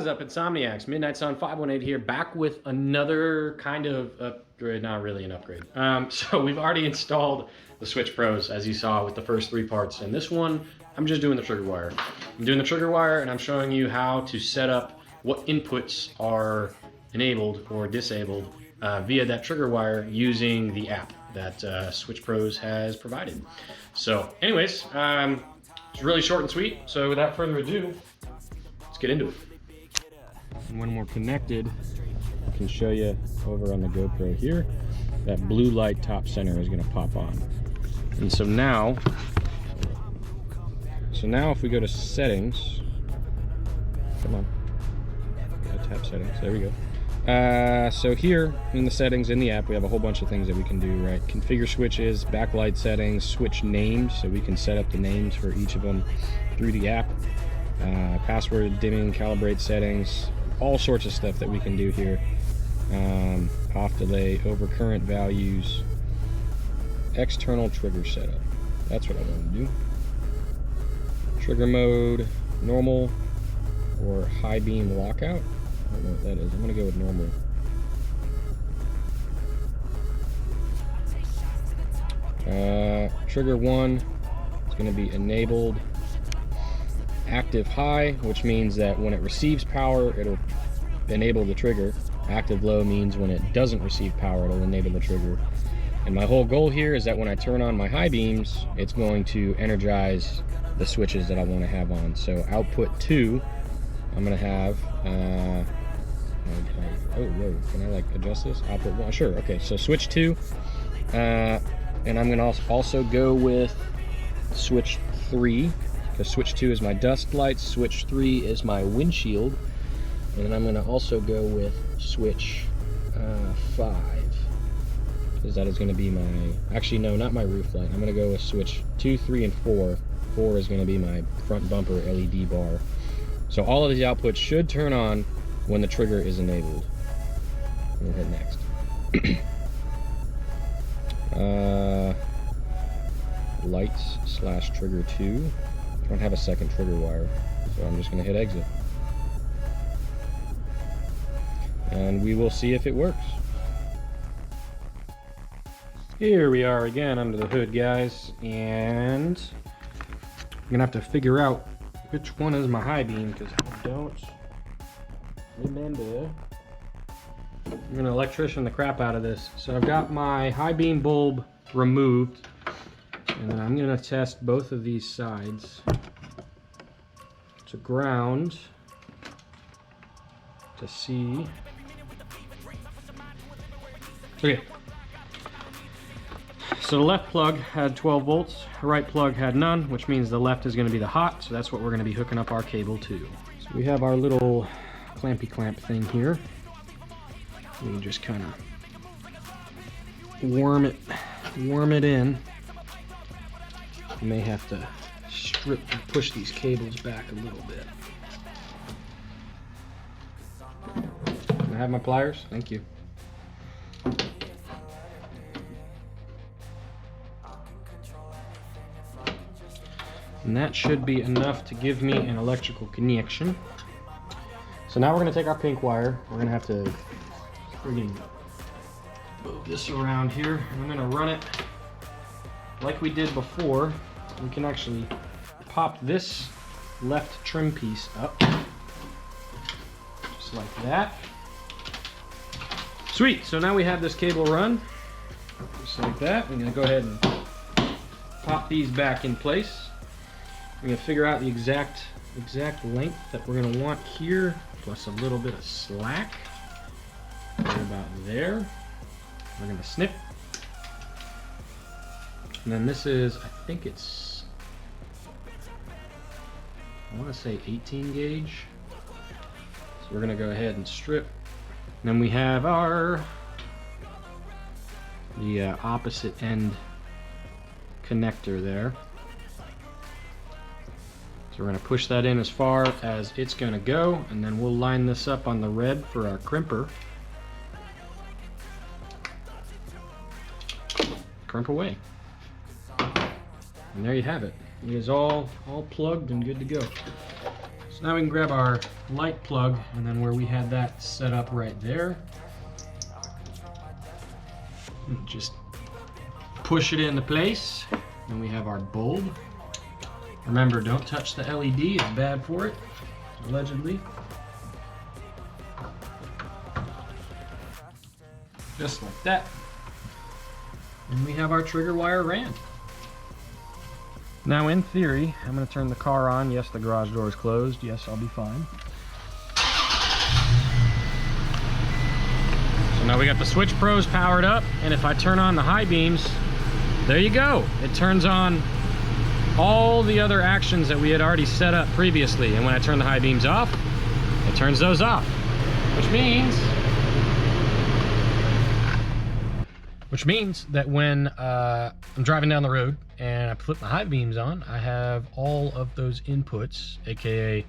What is up, Insomniacs? Midnight Sun 518 here, back with another kind of upgrade, not really an upgrade. So we've already installed the Switch Pros, as you saw with the first 3 parts. And this one, I'm just doing the trigger wire. I'm doing the trigger wire and I'm showing you how to set up what inputs are enabled or disabled via that trigger wire using the app that Switch Pros has provided. So anyways, it's really short and sweet. So without further ado, let's get into it. And when we're connected, I can show you over on the GoPro here, that blue light top center is going to pop on. And so now if we go to settings, come on, gotta tap settings, there we go. So here in the settings in the app, we have a whole bunch of things that we can do, right? Configure switches, backlight settings, switch names, so we can set up the names for each of them through the app. Password dimming, calibrate settings, all sorts of stuff that we can do here. Off delay, over current values, external trigger setup. That's what I want to do. Trigger mode, normal, or high beam lockout. I don't know what that is. I'm going to go with normal. Trigger 1 is going to be enabled. Active high, which means that when it receives power, it'll enable the trigger. Active low means when it doesn't receive power, it'll enable the trigger. And my whole goal here is that when I turn on my high beams, it's going to energize the switches that I want to have on. So output 2, I'm going to have, oh whoa, can I like adjust this? Output 1, sure, okay, so switch 2, and I'm going to also go with switch 3, because switch 2 is my dust lights, switch 3 is my windshield, and then I'm going to also go with switch 5, because that is going to be my, actually no, not my roof light. I'm going to go with switch 2, 3, and 4. 4 is going to be my front bumper LED bar. So all of these outputs should turn on when the trigger is enabled. We'll hit next. Lights slash trigger 2. I don't have a second trigger wire, so I'm just going to hit exit. And we will see if it works. Here we are again under the hood, guys, and I'm going to have to figure out which one is my high beam, because I don't remember. I'm going to electrician the crap out of this. So I've got my high beam bulb removed, and then I'm going to test both of these sides to ground to see. Okay. So the left plug had 12 volts, the right plug had none, which means the left is going to be the hot, so that's what we're going to be hooking up our cable to. So we have our little clampy clamp thing here. We can just kind of worm it in. You may have to strip and push these cables back a little bit. Can I have my pliers? Thank you. And that should be enough to give me an electrical connection. So now we're going to take our pink wire. We're going to have to friggin' move this around here. And I'm going to run it like we did before. We can actually pop this left trim piece up. Just like that. Sweet, so now we have this cable run. Just like that. We're going to go ahead and pop these back in place. We're going to figure out the exact length that we're going to want here, plus a little bit of slack. Right about there. We're going to snip. And then this is, I think it's, I want to say 18 gauge. So we're going to go ahead and strip. And then we have the opposite end connector there. So we're going to push that in as far as it's going to go, and then we'll line this up on the red for our crimper. Crimp away. And there you have it. It is all plugged and good to go. So now we can grab our light plug, and then where we had that set up right there, and just push it into place. Then we have our bulb. Remember, don't touch the LED, it's bad for it, allegedly. Just like that. And we have our trigger wire ran. Now in theory, I'm going to turn the car on. Yes, the garage door is closed. Yes, I'll be fine. So now we got the switch pros powered up, and if I turn on the high beams, there you go. It turns on all the other actions that we had already set up previously, and when I turn the high beams off, it turns those off, which means that when I'm driving down the road and I put my high beams on, I have all of those inputs, aka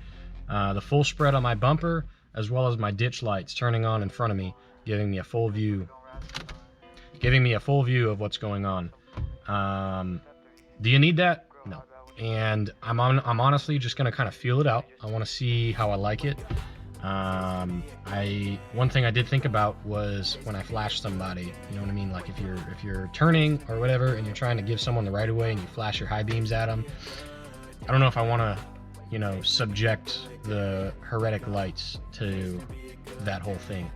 the full spread on my bumper, as well as my ditch lights turning on in front of me, giving me a full view of what's going on. Do you need that? No. And I'm honestly just gonna kind of feel it out. I want to see how I like it. One thing I did think about was when I flash somebody, you know what I mean? Like if you're turning or whatever and you're trying to give someone the right of way and you flash your high beams at them, I don't know if I want to, you know, subject the heretic lights to that whole thing,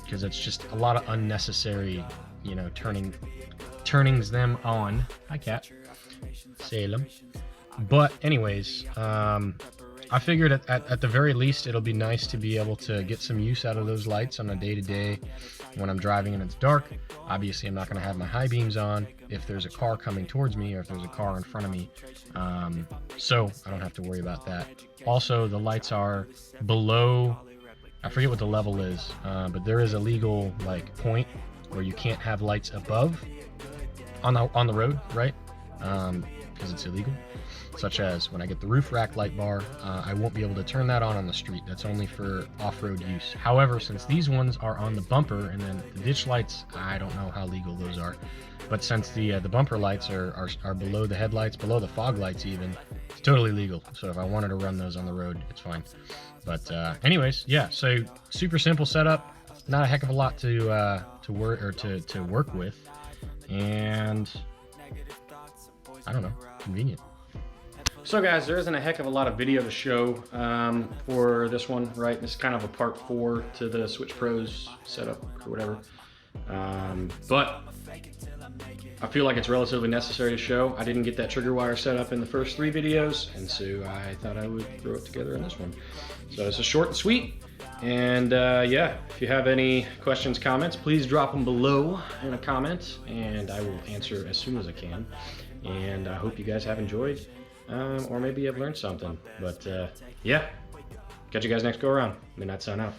because it's just a lot of unnecessary, you know, turnings them on. Hi, cat. Salem. But anyways, I figured at the very least it'll be nice to be able to get some use out of those lights on a day-to-day when I'm driving and it's dark. Obviously I'm not going to have my high beams on if there's a car coming towards me or if there's a car in front of me, so I don't have to worry about that. Also, the lights are below, I forget what the level is, but there is a legal like point where you can't have lights above on the road, right? Because it's illegal. Such as when I get the roof rack light bar, I won't be able to turn that on the street. That's only for off-road use. However, since these ones are on the bumper, and then the ditch lights, I don't know how legal those are. But since the bumper lights are below the headlights, below the fog lights even, it's totally legal. So if I wanted to run those on the road, it's fine. But anyways, yeah. So super simple setup. Not a heck of a lot to work with, and I don't know, convenient. So guys, there isn't a heck of a lot of video to show for this one, right? This is kind of a part 4 to the Switch Pros setup or whatever. But I feel like it's relatively necessary to show. I didn't get that trigger wire set up in the first 3 videos, and so I thought I would throw it together in this one. So it's a short and sweet. And yeah, if you have any questions, comments, please drop them below in a comment, and I will answer as soon as I can. And I hope you guys have enjoyed. Or maybe I've learned something, but yeah, catch you guys next go around. Midnight sign out.